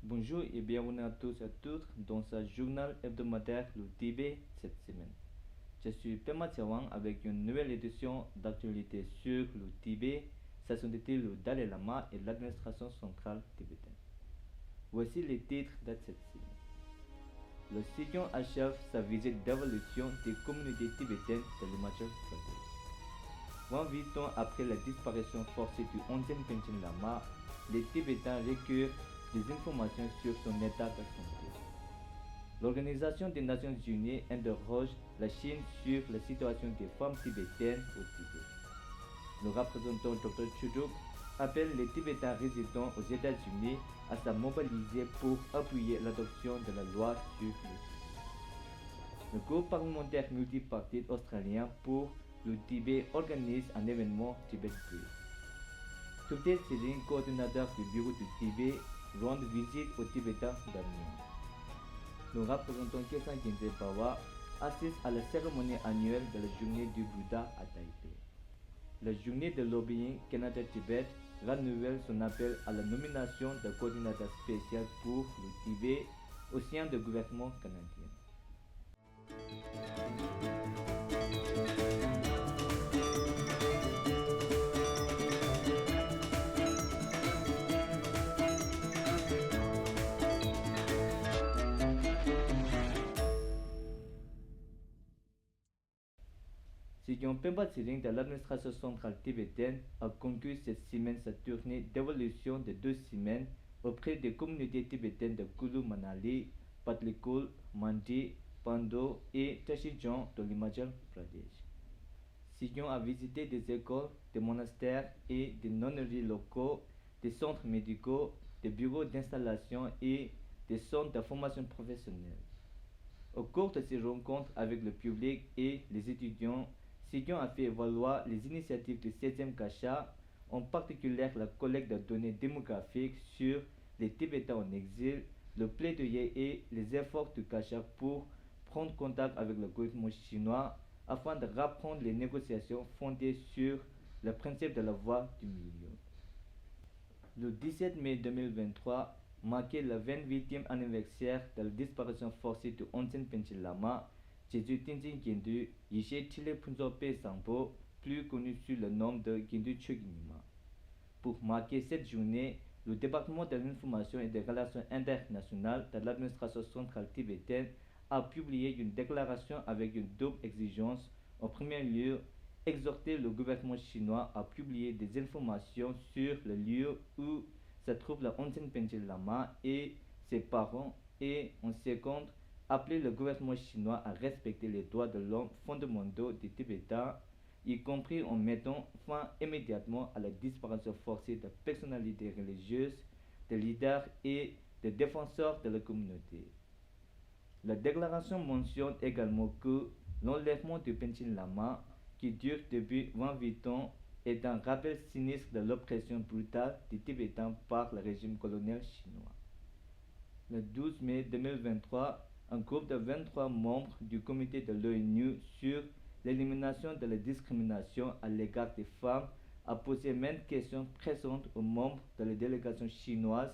Bonjour et bienvenue à tous et à toutes dans ce journal hebdomadaire le Tibet cette semaine. Je suis Pema Tiawang avec une nouvelle édition d'actualité sur le Tibet, sa sainteté le Dalai Lama et l'administration centrale tibétaine. Voici les titres de cette semaine. Le Sidjon achève sa visite d'évolution des communautés tibétaines de l'Himachal Pradesh. 28 ans après la disparition forcée du 11e Panchen Lama, les Tibétains recueillent des informations sur son état de santé. L'Organisation des Nations Unies interroge la Chine sur la situation des femmes tibétaines au Tibet. Le représentant Dr. Chuduk appelle les Tibétains résidant aux États-Unis à se mobiliser pour appuyer l'adoption de la loi sur le Tibet. Le groupe parlementaire multipartite australien pour le Tibet organise un événement Tibet Brief. Today Siling, coordinateur du bureau du Tibet, rend visite aux Tibétains d'Amiens. Le représentant Kesan Ginze Bawa assiste à la cérémonie annuelle de la journée du Bouddha à Taipei. La journée de lobbying Canada-Tibet renouvelle son appel à la nomination d'un coordinateur spécial pour le Tibet au sein du gouvernement canadien. Sidjon Pemba Tsering de l'administration centrale tibétaine a conclu cette semaine sa tournée d'évolution de 2 semaines auprès des communautés tibétaines de Kulu Manali, Patlikul, Mandi, Pando et Tachijon de l'Himachal Pradesh. Sidjon a visité des écoles, des monastères et des nonneries locaux, des centres médicaux, des bureaux d'installation et des centres de formation professionnelle. Au cours de ces rencontres avec le public et les étudiants, Sidjon a fait valoir les initiatives du 7e Kasha, en particulier la collecte de données démographiques sur les Tibétains en exil, le plaidoyer et les efforts du Kasha pour prendre contact avec le gouvernement chinois afin de reprendre les négociations fondées sur le principe de la voie du milieu. Le 17 mai 2023 marquait le 28e anniversaire de la disparition forcée du 11e Panchen Lama, Jeju Tenzin Gyindu Yishe Chile Punzope Sampo, plus connu sous le nom de Gyindu Chogyinima. Pour marquer cette journée, le département de l'information et des relations internationales de l'administration centrale tibétaine a publié une déclaration avec une double exigence. En premier lieu, exhorter le gouvernement chinois à publier des informations sur le lieu où se trouve le 11e Panchen Lama et ses parents, et en second, appeler le gouvernement chinois à respecter les droits de l'homme fondamentaux des Tibétains, y compris en mettant fin immédiatement à la disparition forcée de personnalités religieuses, de leaders et de défenseurs de la communauté. La déclaration mentionne également que l'enlèvement du Panchen Lama, qui dure depuis 28 ans, est un rappel sinistre de l'oppression brutale des Tibétains par le régime colonial chinois. Le 12 mai 2023, un groupe de 23 membres du comité de l'ONU sur l'élimination de la discrimination à l'égard des femmes a posé maintes questions pressantes aux membres de la délégation chinoise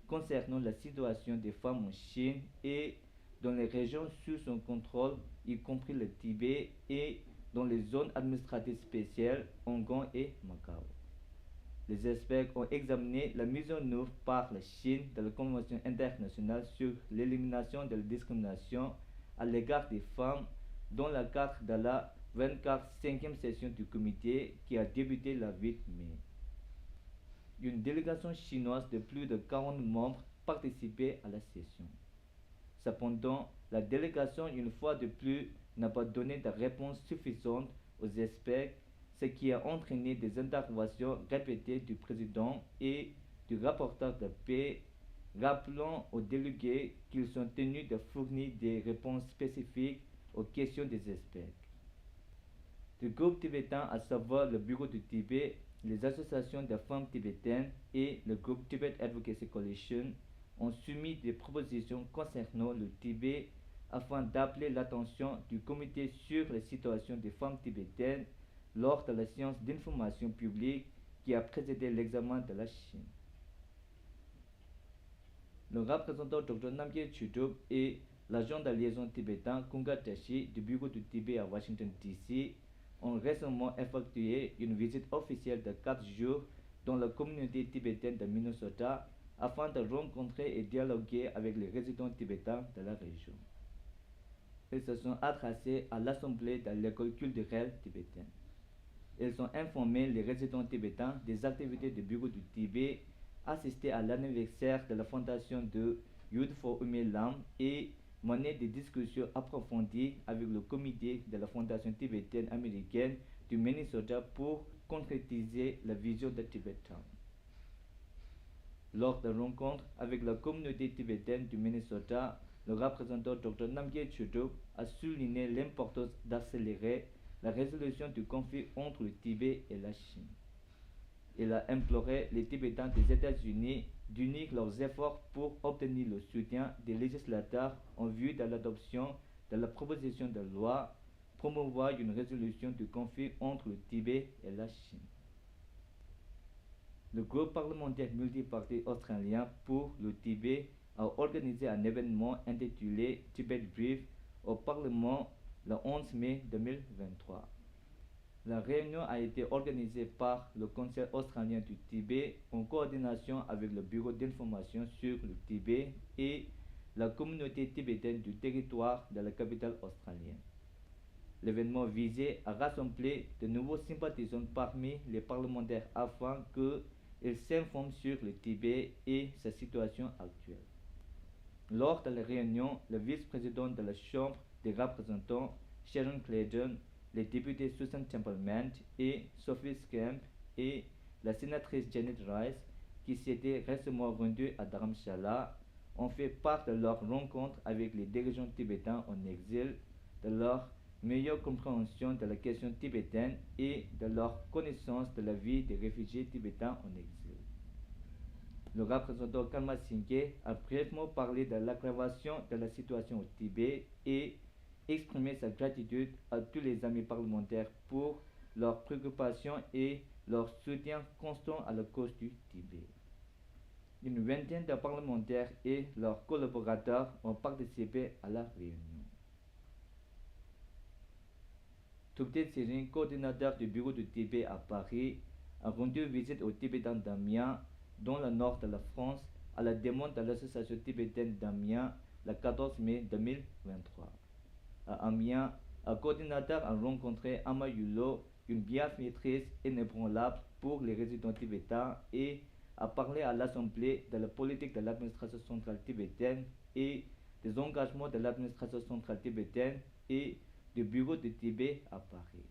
concernant la situation des femmes en Chine et dans les régions sous son contrôle, y compris le Tibet, et dans les zones administratives spéciales, Hong Kong et Macao. Les experts ont examiné la mise en œuvre par la Chine de la Convention internationale sur l'élimination de la discrimination à l'égard des femmes dans le cadre de la 24e session du comité qui a débuté le 8 mai. Une délégation chinoise de plus de 40 membres participait à la session. Cependant, la délégation, une fois de plus, n'a pas donné de réponse suffisante aux experts, ce qui a entraîné des interventions répétées du président et du rapporteur de paix, rappelant aux délégués qu'ils sont tenus de fournir des réponses spécifiques aux questions des experts. Le groupe tibétain, à savoir le Bureau du Tibet, les associations de femmes tibétaines et le groupe Tibet Advocacy Coalition, ont soumis des propositions concernant le Tibet afin d'appeler l'attention du comité sur la situation des femmes tibétaines lors de la séance d'information publique qui a précédé l'examen de la Chine. Le représentant Dr Namgyel Chudup et l'agent de liaison tibétain Kunga Tashi du bureau du Tibet à Washington DC ont récemment effectué une visite officielle de 4 jours dans la communauté tibétaine de Minnesota afin de rencontrer et dialoguer avec les résidents tibétains de la région. Ils se sont adressés à l'assemblée de l'école culturelle tibétaine. Ils ont informé les résidents tibétains des activités du bureau du Tibet, assisté à l'anniversaire de la fondation de Youth for Umelam et mené des discussions approfondies avec le comité de la fondation tibétaine américaine du Minnesota pour concrétiser la vision de Tibetan. Lors de rencontres avec la communauté tibétaine du Minnesota, le représentant Dr Namgyel Chudup a souligné l'importance d'accélérer la résolution du conflit entre le Tibet et la Chine. Il a imploré les Tibétains des États-Unis d'unir leurs efforts pour obtenir le soutien des législateurs en vue de l'adoption de la proposition de loi promouvoir une résolution du conflit entre le Tibet et la Chine. Le groupe parlementaire multipartite australien pour le Tibet a organisé un événement intitulé Tibet Brief au Parlement le 11 mai 2023. La réunion a été organisée par le Conseil australien du Tibet en coordination avec le Bureau d'information sur le Tibet et la communauté tibétaine du territoire de la capitale australienne. L'événement visait à rassembler de nouveaux sympathisants parmi les parlementaires afin qu'ils s'informent sur le Tibet et sa situation actuelle. Lors de la réunion, le vice-président de la Chambre des représentants, Sharon Clayton, les députés Susan Templeman et Sophie Scamp et la sénatrice Janet Rice, qui s'était récemment rendue à Dharamshala, ont fait part de leur rencontre avec les dirigeants tibétains en exil, de leur meilleure compréhension de la question tibétaine et de leur connaissance de la vie des réfugiés tibétains en exil. Le représentant Karma Singhe a brièvement parlé de l'aggravation de la situation au Tibet et exprimé sa gratitude à tous les amis parlementaires pour leur préoccupation et leur soutien constant à la cause du Tibet. Une vingtaine de parlementaires et leurs collaborateurs ont participé à la réunion. Thupten Sirin, coordinateur du bureau du Tibet à Paris, a rendu visite au Tibétain d'Amiens, dans le nord de la France, à la demande de l'association tibétaine d'Amiens le 14 mai 2023. À Amiens, un coordinateur a rencontré Ama Yulo, une bienfaitrice inébranlable pour les résidents tibétains, et a parlé à l'Assemblée de la politique de l'administration centrale tibétaine et des engagements de l'administration centrale tibétaine et du bureau du Tibet à Paris.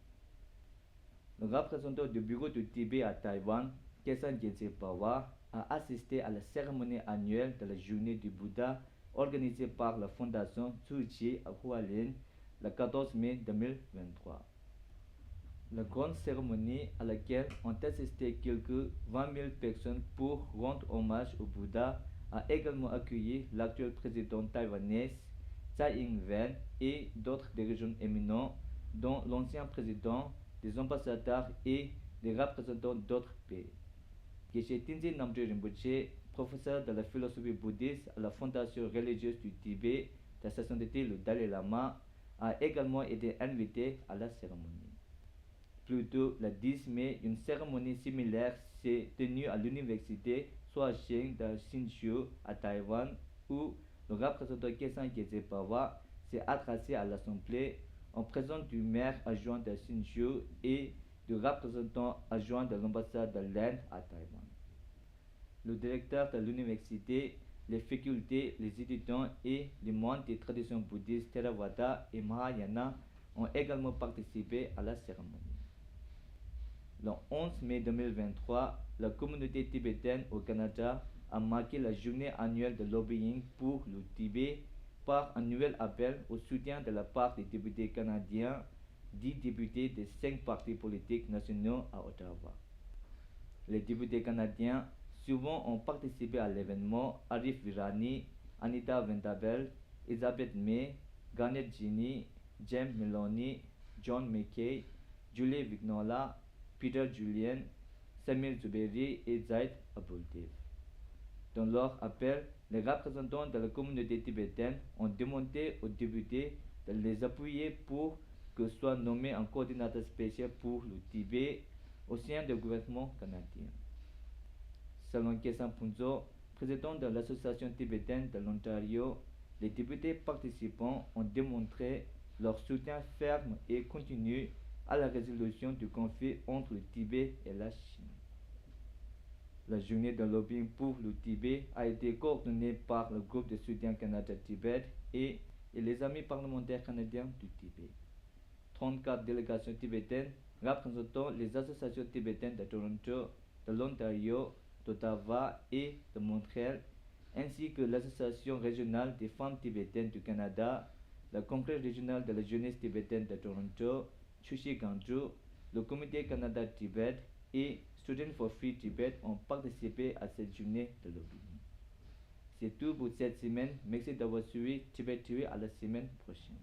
Le représentant du bureau du Tibet à Taïwan, Kesan Gyaltsen Pawa, a assisté à la cérémonie annuelle de la journée du Bouddha organisée par la fondation Tzu-Chi à Hualien le 14 mai 2023. La grande cérémonie à laquelle ont assisté quelques 20 000 personnes pour rendre hommage au Bouddha a également accueilli l'actuel président taïwanais Tsai Ing-wen et d'autres dirigeants éminents, dont l'ancien président, des ambassadeurs et des représentants d'autres pays. Geshe Tenzin Namgyel Rinpoche, professeur de la philosophie bouddhiste à la Fondation religieuse du Tibet de sa sainteté le Dalai Lama, a également été invité à la cérémonie. Plus tôt, le 10 mai, une cérémonie similaire s'est tenue à l'université Shuaisheng de Hsinchu à Taïwan, où le représentant Kesan Gyaltsen Pawa s'est adressé à l'Assemblée en présence du maire adjoint de Hsinchu et du représentant adjoint de l'ambassade de l'Inde à Taïwan. Le directeur de l'université, les facultés, les étudiants et les membres des traditions bouddhistes Theravada et Mahayana ont également participé à la cérémonie. Le 11 mai 2023, la communauté tibétaine au Canada a marqué la journée annuelle de lobbying pour le Tibet par un nouvel appel au soutien de la part des députés canadiens, 10 députés des 5 partis politiques nationaux à Ottawa. Les députés canadiens suivants ont participé à l'événement: Arif Virani, Anita Ventabel, Elizabeth May, Garnet Ginny, James Maloney, John McKay, Julie Vignola, Peter Julian, Samir Zuberi et Zaid Abuldev. Dans leur appel, les représentants de la communauté tibétaine ont demandé aux députés de les appuyer pour que soit nommé un coordinateur spécial pour le Tibet au sein du gouvernement canadien. Selon Kesan Punzo, président de l'association tibétaine de l'Ontario, les députés participants ont démontré leur soutien ferme et continu à la résolution du conflit entre le Tibet et la Chine. La journée de lobbying pour le Tibet a été coordonnée par le groupe de soutien Canada-Tibet et les amis parlementaires canadiens du Tibet. 34 délégations tibétaines représentant les associations tibétaines de Toronto, de l'Ontario, d'Ottawa et de Montréal, ainsi que l'Association régionale des femmes tibétaines du Canada, le Congrès régional de la jeunesse tibétaine de Toronto, Chushi Ganju, le Comité Canada-Tibet et Students for Free Tibet ont participé à cette journée de lobbying. C'est tout pour cette semaine. Merci d'avoir suivi Tibet TV à la semaine prochaine.